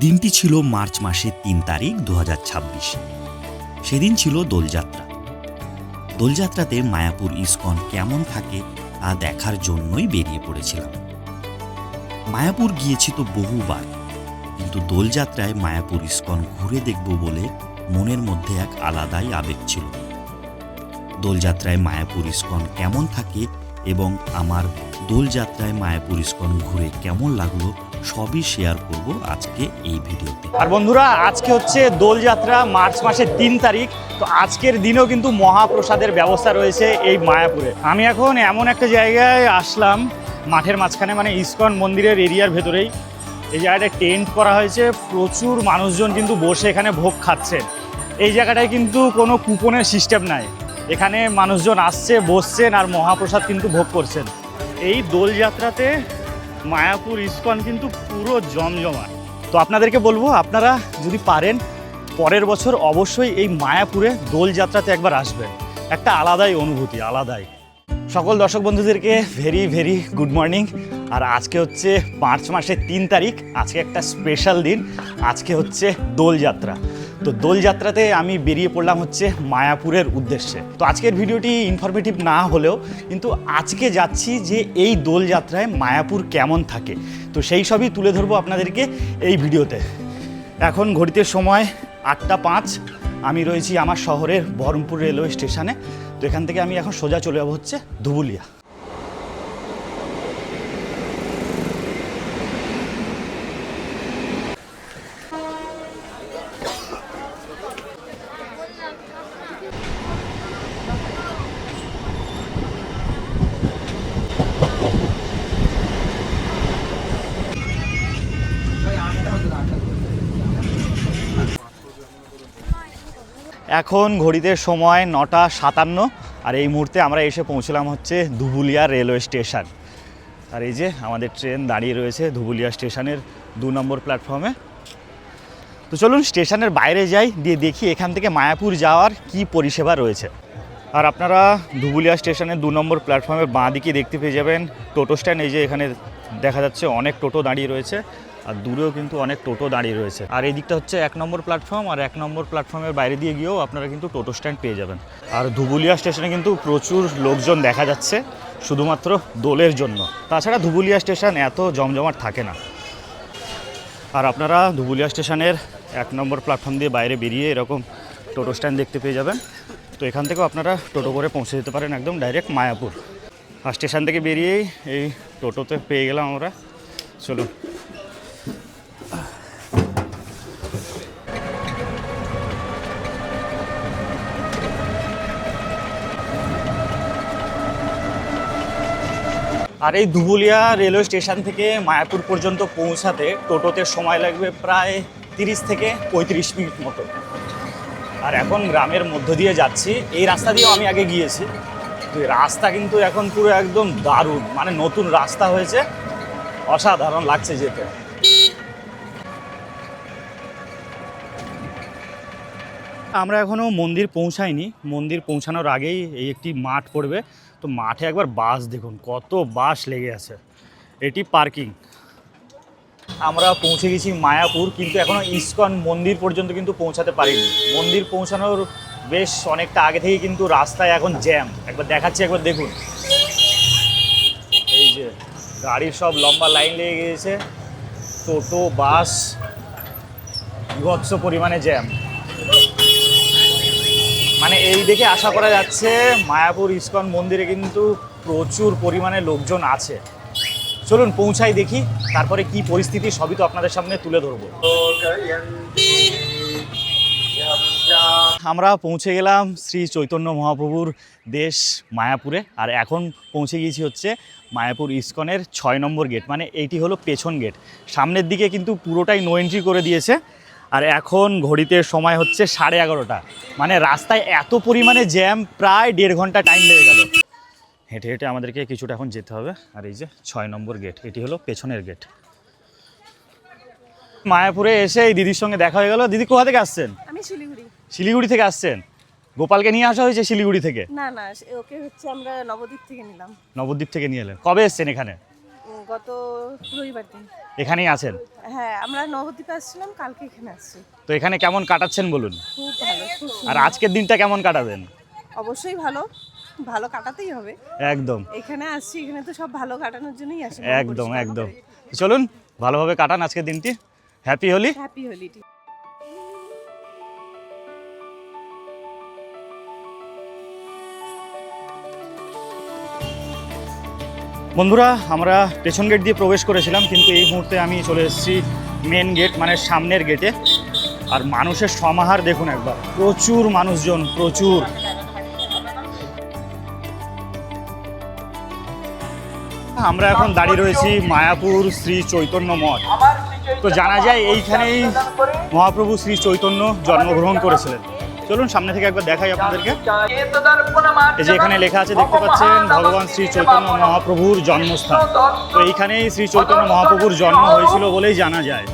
দিনটি ছিল মার্চ মাসের ৩ তারিখ ২০২৬। সেদিন ছিল দোলযাত্রা। দোলযাত্রাতে মায়াপুর ইস্কন কেমন থাকে তা দেখার জন্যই বেরিয়ে পড়েছিলাম। মায়াপুর গিয়েছি তো বহুবার, কিন্তু দোলযাত্রায় মায়াপুর ইস্কন ঘুরে দেখব বলে মনের মধ্যে এক আলাদাই আবেগ ছিল। দোলযাত্রায় মায়াপুর ইস্কন কেমন থাকে এবং আমার দোলযাত্রায় মায়াপুর ইস্কন ঘুরে কেমন লাগলো সবই শেয়ার করব আজকে এই ভিডিওতে। আর বন্ধুরা, আজকে হচ্ছে দোলযাত্রা, মার্চ মাসের ৩ তারিখ। তো আজকের দিনেও কিন্তু মহাপ্রসাদের ব্যবস্থা রয়েছে এই মায়াপুরে। আমি এখন এমন একটা জায়গায় আসলাম, মাঠের মাঝখানে, মানে ইস্কন মন্দিরের এরিয়ার ভেতরেই। এই জায়গাটায় টেন্ট করা হয়েছে, প্রচুর মানুষজন কিন্তু বসে এখানে ভোগ খাচ্ছেন। এই জায়গাটায় কিন্তু কোনো কুপনের সিস্টেম নাই, এখানে মানুষজন আসছে, বসছেন আর মহাপ্রসাদ কিন্তু ভোগ করছেন। এই দোলযাত্রাতে মায়াপুর ইস্কন কিন্তু পুরো জমজমাট। তো আপনাদেরকে বলবো, আপনারা যদি পারেন পরের বছর অবশ্যই এই মায়াপুরে দোলযাত্রাতে একবার আসবেন। একটা আলাদাই অনুভূতি, আলাদাই। সকল দর্শক বন্ধুদেরকে ভেরি ভেরি গুড মর্নিং। আর আজকে হচ্ছে মার্চ মাসের ৩ তারিখ, আজকে একটা স্পেশাল দিন। আজকে হচ্ছে দোলযাত্রা। তো দোলযাত্রাতে আমি বেরিয়ে পড়লাম হচ্ছে মায়াপুরের উদ্দেশ্যে। তো আজকের ভিডিওটি ইনফরমেটিভ না হলেও কিন্তু আজকে যাচ্ছি যে এই দোলযাত্রায় মায়াপুর কেমন থাকে, তো সেই সবই তুলে ধরবো আপনাদেরকে এই ভিডিওতে। এখন ঘড়িতে সময় ৮টা ৫। আমি রয়েছি আমার শহরের বহরমপুর রেলওয়ে স্টেশনে। তো এখান থেকে আমি এখন সোজা চলে যাবো হচ্ছে ধুবুলিয়া। এখন ঘড়িতে সময় ৯টা ৫৭। আর এই মুহূর্তে আমরা এসে পৌঁছলাম হচ্ছে ধুবুলিয়া রেলওয়ে স্টেশন। আর এই যে আমাদের ট্রেন দাঁড়িয়ে রয়েছে ধুবুলিয়া স্টেশনের ২ নম্বর প্ল্যাটফর্মে। তো চলুন স্টেশনের বাইরে যাই, দিয়ে দেখি এখান থেকে মায়াপুর যাওয়ার কি পরিষেবা রয়েছে। আর আপনারা ধুবুলিয়া স্টেশনের ২ নম্বর প্ল্যাটফর্মের বাঁ দিকে দেখতে পেয়ে যাবেন টোটো স্ট্যান্ড। এই যে এখানে দেখা যাচ্ছে অনেক টোটো দাঁড়িয়ে রয়েছে, আর দূরেও কিন্তু অনেক টোটো দাঁড়িয়ে রয়েছে। আর এই দিকটা হচ্ছে ১ নম্বর প্ল্যাটফর্ম, আর ১ নম্বর প্ল্যাটফর্মের বাইরে দিয়ে গিয়েও আপনারা কিন্তু টোটো স্ট্যান্ড পেয়ে যাবেন। আর ধুবুলিয়া স্টেশনে কিন্তু প্রচুর লোকজন দেখা যাচ্ছে শুধুমাত্র দোলের জন্য। তাছাড়া ধুবুলিয়া স্টেশন এত জমজমাট থাকে না। আর আপনারা ধুবুলিয়া স্টেশনের ১ নম্বর প্ল্যাটফর্ম দিয়ে বাইরে বেরিয়ে এরকম টোটো স্ট্যান্ড দেখতে পেয়ে যাবেন। তো এখান থেকেও আপনারা টোটো করে পৌঁছে যেতে পারেন একদম ডাইরেক্ট মায়াপুর। আর স্টেশন থেকে বেরিয়েই এই টোটোতে পেয়ে গেলাম আমরা। চলুন। আর এই ধুবুলিয়া রেলওয়ে স্টেশন থেকে মায়াপুর পর্যন্ত পৌঁছাতে টোটোতে সময় লাগবে প্রায় ৩০ থেকে ৩৫ মিনিট মতো। আর এখন গ্রামের মধ্য দিয়ে যাচ্ছি। এই রাস্তা দিয়েও আমি আগে গিয়েছি। তো এই রাস্তা কিন্তু এখন পুরো একদম দারুণ, মানে নতুন রাস্তা হয়েছে, অসাধারণ লাগছে যেতে। আমরা এখনও মন্দির পৌঁছাইনি। মন্দির পৌঁছানোর আগেই এই একটি মাঠ পড়বে। তো মাঠে একবার বাস দেখুন, কত বাস লেগে আছে। এটি পার্কিং। আমরা পৌঁছে গেছি মায়াপুর, কিন্তু এখনও ইস্কন মন্দির পর্যন্ত কিন্তু পৌঁছাতে পারিনি। মন্দির পৌঁছানোর বেশ অনেকটা আগে থেকে কিন্তু রাস্তায় এখন জ্যাম। একবার দেখাচ্ছি, একবার দেখুন। এই যে গাড়ির সব লম্বা লাইন লেগে গিয়েছে, টোটো বাস, বিভৎস পরিমাণে জ্যাম। মানে এই দেখে আশা করা যাচ্ছে মায়াপুর ইস্কন মন্দিরে কিন্তু প্রচুর পরিমাণে লোকজন আছে। চলুন পৌঁছাই, দেখি তারপরে কি পরিস্থিতি সবই তো আপনাদের সামনে তুলে ধরবো। আমরা পৌঁছে গেলাম শ্রী চৈতন্য মহাপ্রভুর দেশ মায়াপুরে। আর এখন পৌঁছে গিয়েছি হচ্ছে মায়াপুর ইস্কনের ৬ নম্বর গেট, মানে এইটি হলো পেছন গেট। সামনের দিকে কিন্তু পুরোটাই নো এন্ট্রি করে দিয়েছে। আর এখন ঘড়িতে সময় হচ্ছে 11:30। মানে রাস্তায় এত পরিমাণে জ্যাম, প্রায় 1.5 ঘন্টা টাইম লেগে গেল। হেঁটে হেঁটে আমাদেরকে কিছুটা এখন যেতে হবে। আর এই যে ৬ নম্বর গেট, এটি হলো পেছনের গেট। মায়াপুরে এসে এই দিদির সঙ্গে দেখা হয়ে গেল। দিদি কোথা থেকে আসছেন? আমি শিলিগুড়ি। শিলিগুড়ি থেকে আসছেন? গোপালকে নিয়ে আসা হয়েছে শিলিগুড়ি থেকে? না না, ওকে হচ্ছে আমরা নবদ্বীপ থেকে নিলাম। নবদ্বীপ থেকে নিয়ে এলেন? কবে এসছেন এখানে? গত রবিবার দিন। এখানেই আছেন? হ্যাঁ, আমরা নবদ্বীপে আসছিলাম, কালকে এখানে আসছি। তো এখানে কেমন কাটাচ্ছেন বলুন? খুব ভালো, খুব আর সুন্দর। আজকের দিনটা কেমন কাটাবেন? অবশ্যই ভালো, ভালো কাটাতেই হবে। একদম এখানে আসছি, এখানে তো সব ভালো কাটানোর জন্যই আসি। একদম একদম। চলুন ভালোভাবে কাটান আজকের দিনটি। হ্যাপি হোলি। হ্যাপি হোলি। বন্ধুরা, আমরা পেছন গেট দিয়ে প্রবেশ করেছিলাম, কিন্তু এই মুহূর্তে আমি চলে এসেছি মেন গেট, মানে সামনের গেটে। আর মানুষের সমাহার দেখুন একবার, প্রচুর মানুষজন, প্রচুর। আমরা এখন দাঁড়িয়ে রয়েছি মায়াপুর শ্রী চৈতন্য মঠ। তো জানা যায় এইখানেই মহাপ্রভু শ্রী চৈতন্য জন্মগ্রহণ করেছিলেন। চলুন সামনে থেকে একবার দেখাই আপনাদেরকে। এই যে এখানে লেখা আছে, দেখতে পাচ্ছেন, ভগবান শ্রী চৈতন্য মহাপ্রভুর জন্মস্থান। তো এইখানেই শ্রী চৈতন্য মহাপ্রভুর জন্ম হয়েছিল বলেই জানা যায়।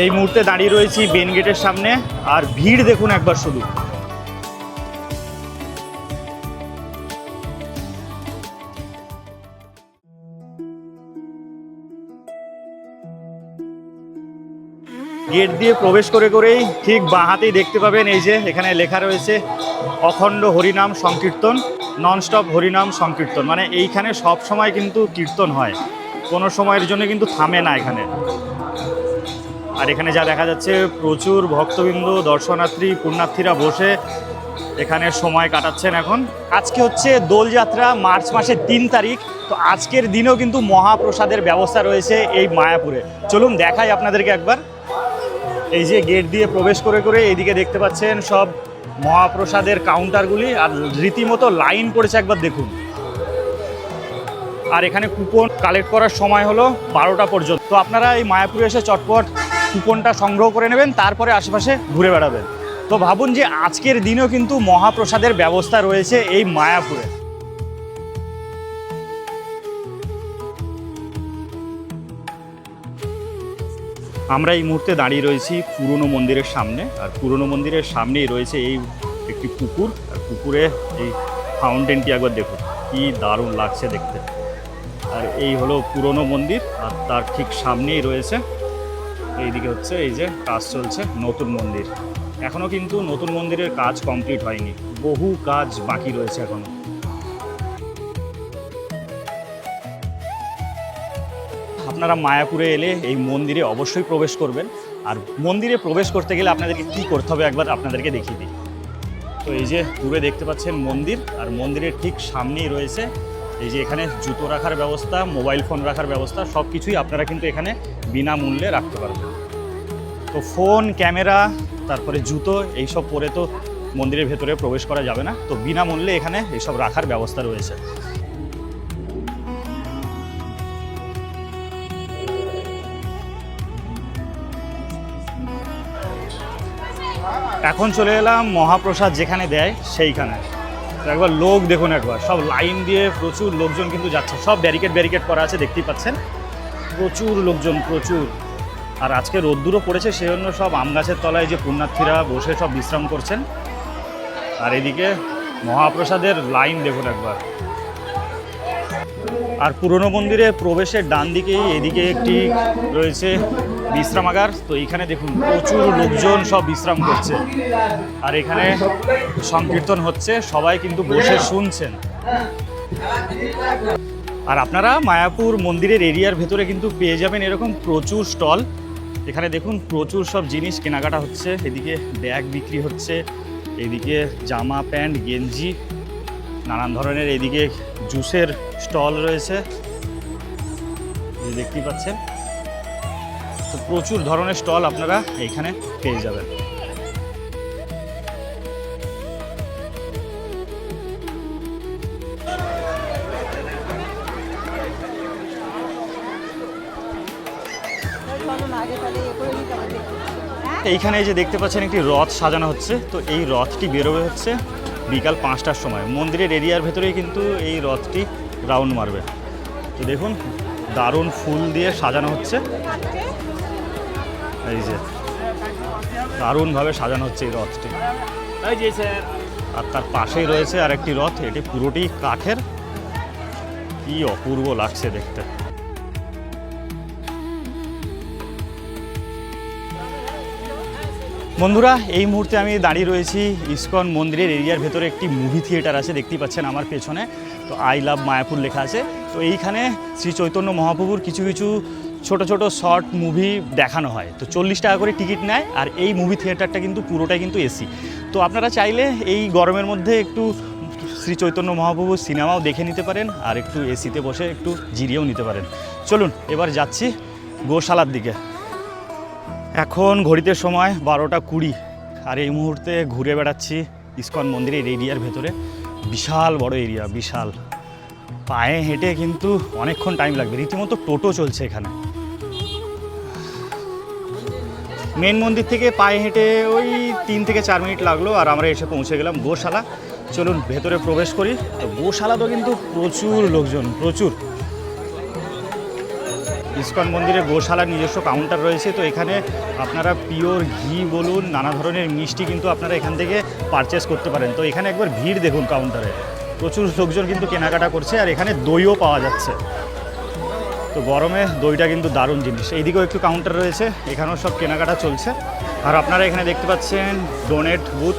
এই মুহূর্তে দাঁড়িয়ে রয়েছি মেন গেটের সামনে, আর ভিড় দেখুন একবার শুধু। গেট দিয়ে প্রবেশ করেই ঠিক বাঁ হাতেই দেখতে পাবেন, এই যে এখানে লেখা রয়েছে অখণ্ড হরিনাম সংকীর্তন, ননস্টপ হরিনাম সংকীর্তন। মানে এইখানে সব সময় কিন্তু কীর্তন হয়, কোনো সময়ের জন্য কিন্তু থামে না এখানে। আর এখানে যা দেখা যাচ্ছে, প্রচুর ভক্তবৃন্দ, দর্শনার্থী, পুণ্যার্থীরা বসে এখানে সময় কাটাচ্ছেন এখন। আজকে হচ্ছে দোলযাত্রা, মার্চ মাসের 3 তারিখ। তো আজকের দিনেও কিন্তু মহাপ্রসাদের ব্যবস্থা রয়েছে এই মায়াপুরে। চলুন দেখাই আপনাদেরকে একবার। এই যে গেট দিয়ে প্রবেশ করে এইদিকে দেখতে পাচ্ছেন সব মহাপ্রসাদের কাউন্টারগুলি, আর রীতিমতো লাইন পড়েছে, একবার দেখুন। আর এখানে কুপন কালেক্ট করার সময় হলো 12টা পর্যন্ত। তো আপনারা এই মায়াপুরে এসে চটপট কুপনটা সংগ্রহ করে নেবেন, তারপরে আশেপাশে ঘুরে বেড়াবেন। তো ভাবুন যে আজকের দিনেও কিন্তু মহাপ্রসাদের ব্যবস্থা রয়েছে এই মায়াপুরে। আমরা এই মুহূর্তে দাঁড়িয়ে রয়েছি পুরনো মন্দিরের সামনে, আর পুরনো মন্দিরের সামনেই রয়েছে এই একটি পুকুর। আর পুকুরে এই ফাউন্টেনটি একবার দেখুন, কি দারুণ লাগছে দেখতে। আর এই হলো পুরনো মন্দির, আর তার ঠিক সামনেই রয়েছে, এইদিকে হচ্ছে এই যে কাজ চলছে নতুন মন্দির। এখনও কিন্তু নতুন মন্দিরের কাজ কমপ্লিট হয়নি, বহু কাজ বাকি রয়েছে এখনো। আপনারা মায়াপুরে এলে এই মন্দিরে অবশ্যই প্রবেশ করবেন। আর মন্দিরে প্রবেশ করতে গেলে আপনাদেরকে কী করতে হবে একবার আপনাদেরকে দেখিয়ে দিই। তো এই যে দূরে দেখতে পাচ্ছেন মন্দির, আর মন্দিরের ঠিক সামনেই রয়েছে এই যে এখানে জুতো রাখার ব্যবস্থা, মোবাইল ফোন রাখার ব্যবস্থা, সব কিছুই আপনারা কিন্তু এখানে বিনামূল্যে রাখতে পারবেন। তো ফোন, ক্যামেরা, তারপরে জুতো এইসব পরে তো মন্দিরের ভেতরে প্রবেশ করা যাবে না, তো বিনামূল্যে এখানে এইসব রাখার ব্যবস্থা রয়েছে। এখন চলে এলাম মহাপ্রসাদ যেখানে দেয় সেইখানে। তো একবার লোক দেখুন, একবার সব লাইন দিয়ে প্রচুর লোকজন কিন্তু যাচ্ছে, সব ব্যারিকেড করা আছে, দেখতেই পাচ্ছেন, প্রচুর লোকজন, প্রচুর। আর আজকে রোদ্দুরও পড়েছে, সেই জন্য সব আম গাছের তলায় যে পুণ্যার্থীরা বসে সব বিশ্রাম করছেন। আর এদিকে মহাপ্রসাদের লাইন দেখুন একবার। আর পুরনো মন্দিরে প্রবেশের ডান দিকেই এদিকে একটি রয়েছে বিশ্রামাগার। তো এইখানে দেখুন প্রচুর লোকজন সব বিশ্রাম করছে, আর এখানে সংকীর্তন হচ্ছে, সবাই কিন্তু বসে শুনছেন। আর আপনারা মায়াপুর মন্দিরের এরিয়ার ভেতরে কিন্তু পেয়ে যাবেন এরকম প্রচুর স্টল। এখানে দেখুন প্রচুর সব জিনিস কেনাকাটা হচ্ছে, এদিকে ব্যাগ বিক্রি হচ্ছে, এদিকে জামা, প্যান্ট, গেঞ্জি, নানান ধরনের। এদিকে জুসের স্টল রয়েছে, দেখতেই পাচ্ছেন। তো প্রচুর ধরনের স্টল আপনারা এইখানে পেয়ে যাবেন। এইখানে যে দেখতে পাচ্ছেন একটি রথ সাজানো হচ্ছে। তো এই রথটি বেরোবে হচ্ছে বিকাল 5টার সময়। মন্দিরের এরিয়ার ভেতরেই কিন্তু এই রথটি রাউন্ড মারবে। তো দেখুন দারুণ ফুল দিয়ে সাজানো হচ্ছে, এই যে দারুণভাবে সাজানো হচ্ছে এই রথটি। আর তার পাশেই রয়েছে আরেকটি রথ, এটি পুরোটি কাঠের, কি কি অপূর্ব লাগছে দেখতে। বন্ধুরা, এই মুহূর্তে আমি দাঁড়িয়ে রয়েছি ইসকন মন্দিরের এরিয়ার ভেতরে। একটি মুভি থিয়েটার আছে, দেখতেই পাচ্ছেন আমার পেছনে। তো আই লাভ মায়াপুর লেখা আছে। তো এইখানে শ্রী চৈতন্য মহাপ্রভুর কিছু কিছু ছোট ছোট শর্ট মুভি দেখানো হয়। তো 40 টাকা করে টিকিট নেয়। আর এই মুভি থিয়েটারটা কিন্তু পুরোটাই কিন্তু এসি। তো আপনারা চাইলে এই গরমের মধ্যে একটু শ্রী চৈতন্য মহাপ্রভুর সিনেমাও দেখে নিতে পারেন, আর একটু এসিতে বসে একটু জিরিয়েও নিতে পারেন। চলুন এবার যাচ্ছি গোশালার দিকে। এখন ঘড়িতে সময় 12টা 20, আর এই মুহূর্তে ঘুরে বেড়াচ্ছি ইসকন মন্দিরের এরিয়ার ভেতরে। বিশাল বড় এরিয়া, বিশাল। পায়ে হেঁটে কিন্তু অনেকক্ষণ টাইম লাগবে, রীতিমতো টোটো চলছে এখানে। মেন মন্দির থেকে পায়ে হেঁটে ওই 3 থেকে 4 মিনিট লাগলো, আর আমরা এসে পৌঁছে গেলাম গোশালা। চলুন ভেতরে প্রবেশ করি। তো গোশালা তো কিন্তু প্রচুর লোকজন, প্রচুর। ইসকন মন্দিরে গোশালার নিজস্ব কাউন্টার রয়েছে। তো এখানে আপনারা পিওর ঘি বলুন, নানা ধরনের মিষ্টি কিন্তু আপনারা এখান থেকে পারচেস করতে পারেন। তো এখানে একবার ভিড় দেখুন কাউন্টারে, প্রচুর লোকজন কিন্তু কেনাকাটা করছে। আর এখানে দইও পাওয়া যাচ্ছে। তো গরমে দইটা কিন্তু দারুণ জিনিস। এইদিকেও একটু কাউন্টার রয়েছে, এখানেও সব কেনাকাটা চলছে। আর আপনারা এখানে দেখতে পাচ্ছেন ডোনেট বুথ,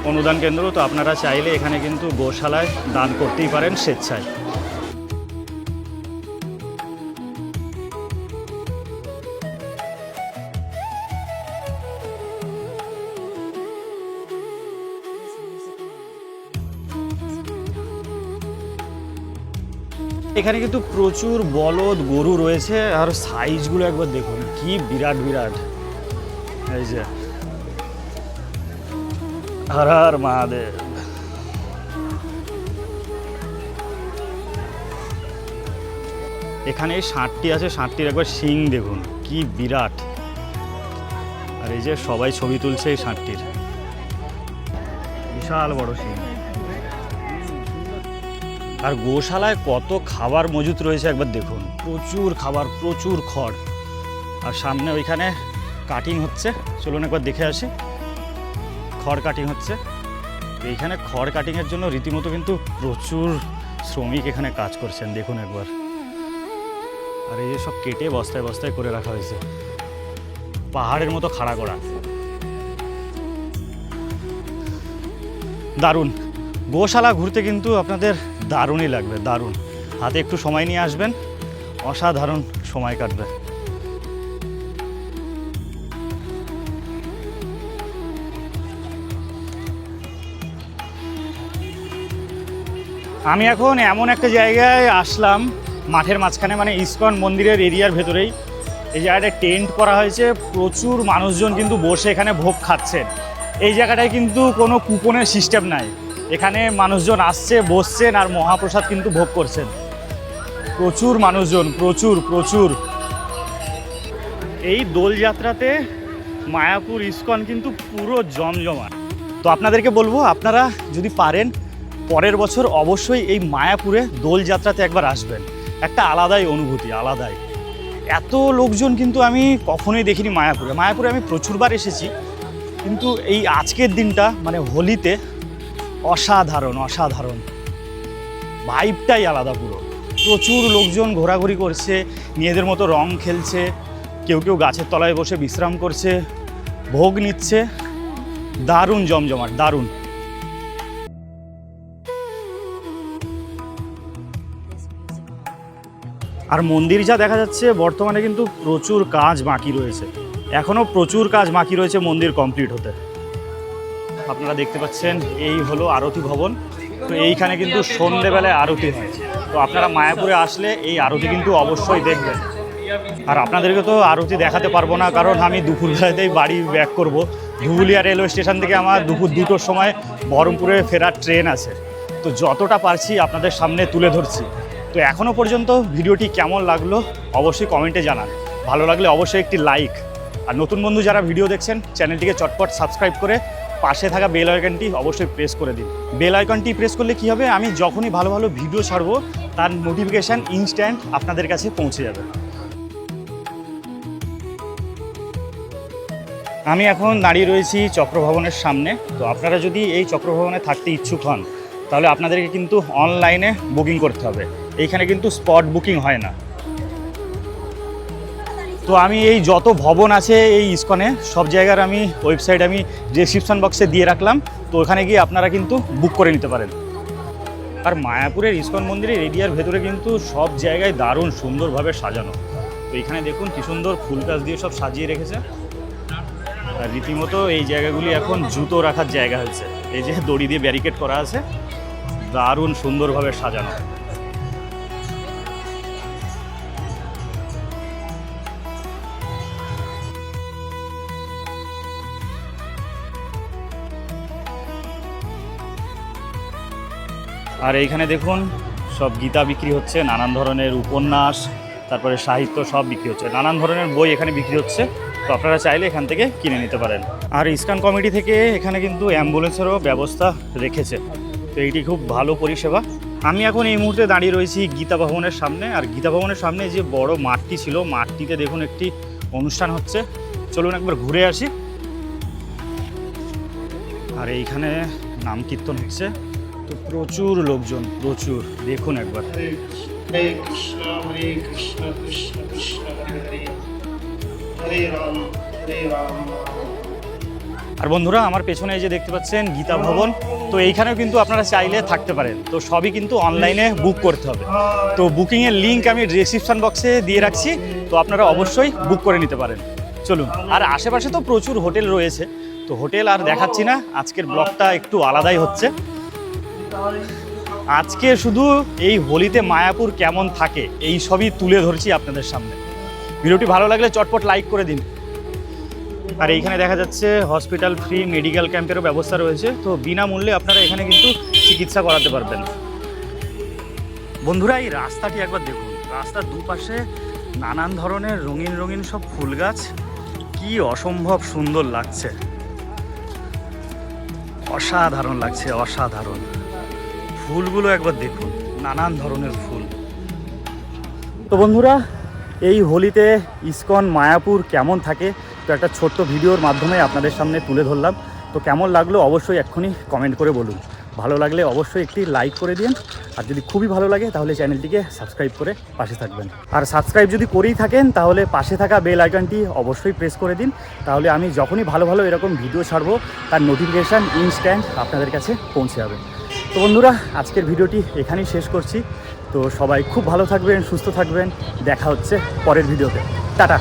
অনুদান কেন্দ্র। তো আপনারা চাইলে এখানে কিন্তু গোশালায় দান করতেই পারেন স্বেচ্ছায়। এখানে কিন্তু প্রচুর বলদ গরু রয়েছে, আর সাইজগুলো একবার দেখুন, কি বিরাট বিরাট। এই যে হর হর মহাদেব। এখানে ষাঁড়টি আছে, ষাঁড়টির একবার শিং দেখুন, কি বিরাট। আর এই যে সবাই ছবি তুলছে এই ষাঁড়টির, বিশাল বড় শিং। আর গোশালায় কত খাবার মজুত রয়েছে একবার দেখুন, প্রচুর খাবার, প্রচুর খড়। আর সামনে ওইখানে কাটিং হচ্ছে, চলুন একবার দেখে আসি। খড় কাটিং হচ্ছে। এইখানে খড় কাটিংয়ের জন্য রীতিমতো কিন্তু প্রচুর শ্রমিক এখানে কাজ করছেন, দেখুন একবার। আর এই যে সব কেটে বস্তায় বস্তায় করে রাখা হয়েছে, পাহাড়ের মতো খাড়া করা। দারুণ। গোশালা ঘুরতে কিন্তু আপনাদের দারুণই লাগবে, দারুণ। হাতে একটু সময় নিয়ে আসবেন, অসাধারণ সময় কাটবে। আমি এখন এমন একটা জায়গায় আসলাম মাঠের মাঝখানে, মানে ইসকন মন্দিরের এরিয়ার ভেতরেই। এই জায়গাটায় টেন্ট করা হয়েছে, প্রচুর মানুষজন কিন্তু বসে এখানে ভোগ খাচ্ছেন। এই জায়গাটায় কিন্তু কোনো কুপনের সিস্টেম নাই। এখানে মানুষজন আসছে, বসছেন, আর মহাপ্রসাদ কিন্তু ভোগ করছেন। প্রচুর মানুষজন, প্রচুর প্রচুর। এই দোলযাত্রাতে মায়াপুর ইসকন কিন্তু পুরো জমজমাট। তো আপনাদেরকে বলবো, আপনারা যদি পারেন পরের বছর অবশ্যই এই মায়াপুরে দোলযাত্রাতে একবার আসবেন। একটা আলাদাই অনুভূতি, আলাদাই। এত লোকজন কিন্তু আমি কখনোই দেখিনি মায়াপুরে। মায়াপুরে আমি প্রচুরবার এসেছি, কিন্তু এই আজকের দিনটা মানে হোলিতে অসাধারণ, অসাধারণ। ভাইবটাই আলাদা পুরো। প্রচুর লোকজন ঘোরাঘুরি করছে, নিজেদের মতো রং খেলছে, কেউ কেউ গাছের তলায় বসে বিশ্রাম করছে, ভোগ নিচ্ছে। দারুণ জমজমাট, দারুণ। আর মন্দির যা দেখা যাচ্ছে, বর্তমানে কিন্তু প্রচুর কাজ বাকি রয়েছে, এখনও প্রচুর কাজ বাকি রয়েছে মন্দির কমপ্লিট হতে। আপনারা দেখতে পাচ্ছেন এই হলো আরতি ভবন। তো এইখানে কিন্তু সন্ধেবেলায় আরতি হয়। তো আপনারা মায়াপুরে আসলে এই আরতি কিন্তু অবশ্যই দেখবেন। আর আপনাদেরকে তো আরতি দেখাতে পারবো না, কারণ আমি দুপুরবেলাতেই বাড়ি ব্যাক করব। ধুবুলিয়া রেলওয়ে স্টেশন থেকে আমার দুপুর 2টোর সময় বহরমপুরে ফেরার ট্রেন আছে। তো যতটা পারছি আপনাদের সামনে তুলে ধরছি। তো এখনও পর্যন্ত ভিডিওটি কেমন লাগলো অবশ্যই কমেন্টে জানান। ভালো লাগলে অবশ্যই একটি লাইক, আর নতুন বন্ধু যারা ভিডিও দেখছেন চ্যানেলটিকে চটপট সাবস্ক্রাইব করে পাশে থাকা বেল আইকনটি অবশ্যই প্রেস করে দিন। বেল আইকনটি প্রেস করলে কী হবে, আমি যখনই ভালো ভালো ভিডিও ছাড়বো তার নোটিফিকেশান ইনস্ট্যান্ট আপনাদের কাছে পৌঁছে যাবে। আমি এখন দাঁড়িয়ে রয়েছি চক্রভবনের সামনে। তো আপনারা যদি এই চক্রভবনে থাকতে ইচ্ছুক হন, তাহলে আপনাদেরকে কিন্তু অনলাইনে বুকিং করতে হবে। এইখানে কিন্তু স্পট বুকিং হয় না। তো আমি এই যত ভবন আছে এই ইসকনে সব জায়গার আমি ওয়েবসাইট আমি ডেসক্রিপশন বক্সে দিয়ে রাখলাম, তো ওখানে গিয়ে আপনারা কিন্তু বুক করে নিতে পারেন। আর মায়াপুরের ইসকন মন্দিরের এরিয়ার ভেতরে কিন্তু সব জায়গায় দারুণ সুন্দরভাবে সাজানো। তো এখানে দেখুন কি সুন্দর ফুল গাছ দিয়ে সব সাজিয়ে রেখেছে। আর রীতিমতো এই জায়গাগুলি এখন জুতো রাখার জায়গা হয়েছে। এই যে দড়ি দিয়ে ব্যারিকেড করা আছে, দারুণ সুন্দরভাবে সাজানো। আর এইখানে দেখুন সব গীতা বিক্রি হচ্ছে, নানান ধরনের উপন্যাস, তারপরে সাহিত্য সব বিক্রি হচ্ছে, নানান ধরনের বই এখানে বিক্রি হচ্ছে। তো আপনারা চাইলে এখান থেকে কিনে নিতে পারেন। আর ইসকন কমিটি থেকে এখানে কিন্তু অ্যাম্বুলেন্সেরও ব্যবস্থা রেখেছে, তো এইটি খুব ভালো পরিষেবা। আমি এখন এই মুহূর্তে দাঁড়িয়ে রয়েছি গীতা ভবনের সামনে। আর গীতা ভবনের সামনে যে বড় মাঠটি ছিল, মাঠটিতে দেখুন একটি অনুষ্ঠান হচ্ছে। চলুন একবার ঘুরে আসি। আর এইখানে নাম কীর্তন হচ্ছে, তো প্রচুর লোকজন, প্রচুর। দেখুন একবার। Hare Krishna, Krishna Krishna, Hare Hare, Hare Rama. আর বন্ধুরা, আমার পেছনে এই যে দেখতে পাচ্ছেন গীতা ভবন, তো এইখানেও কিন্তু আপনারা চাইলে থাকতে পারেন। তো সবই কিন্তু অনলাইনে বুক করতে হবে। তো বুকিংয়ের লিঙ্ক আমি ডেসক্রিপশন বক্সে দিয়ে রাখছি, তো আপনারা অবশ্যই বুক করে নিতে পারেন। চলুন। আর আশেপাশে তো প্রচুর হোটেল রয়েছে, তো হোটেল আর দেখাচ্ছি না, আজকের ব্লগটা একটু আলাদাই হচ্ছে। আজকে শুধু এই হোলিতে মায়াপুর কেমন থাকে এই সবই তুলে ধরছি আপনাদের সামনে। ভিডিওটি ভালো লাগলে চটপট লাইক করে দিন। আর এইখানে দেখা যাচ্ছে হসপিটাল ফ্রি মেডিকেল ক্যাম্পেরও ব্যবস্থা রয়েছে, তো বিনামূল্যে আপনারা এখানে কিন্তু চিকিৎসা করাতে পারবেন। বন্ধুরা, এই রাস্তাটি একবার দেখুন। রাস্তার দুপাশে নানান ধরনের রঙিন রঙিন সব ফুল গাছ, কি অসম্ভব সুন্দর লাগছে, অসাধারণ লাগছে, অসাধারণ। ফুলগুলো একবার দেখুন, নানান ধরনের ফুল। তো বন্ধুরা, এই হোলিতে ইসকন মায়াপুর কেমন থাকে তো একটা ছোট্ট ভিডিওর মাধ্যমে আপনাদের সামনে তুলে ধরলাম। তো কেমন লাগলো অবশ্যই এক্ষুনি কমেন্ট করে বলুন। ভালো লাগলে অবশ্যই একটি লাইক করে দিন, আর যদি খুবই ভালো লাগে তাহলে চ্যানেলটিকে সাবস্ক্রাইব করে পাশে থাকবেন। আর সাবস্ক্রাইব যদি করেই থাকেন তাহলে পাশে থাকা বেল আইকনটি অবশ্যই প্রেস করে দিন, তাহলে আমি যখনই ভালো ভালো এরকম ভিডিও ছাড়বো তার নোটিফিকেশান ইনস্ট্যান্ট আপনাদের কাছে পৌঁছে যাবে। তো বন্ধুরা, আজকের ভিডিওটি এখানেই শেষ করছি। তো সবাই খুব ভালো থাকবেন, সুস্থ থাকবেন। দেখা হচ্ছে পরের ভিডিওতে। টাটা।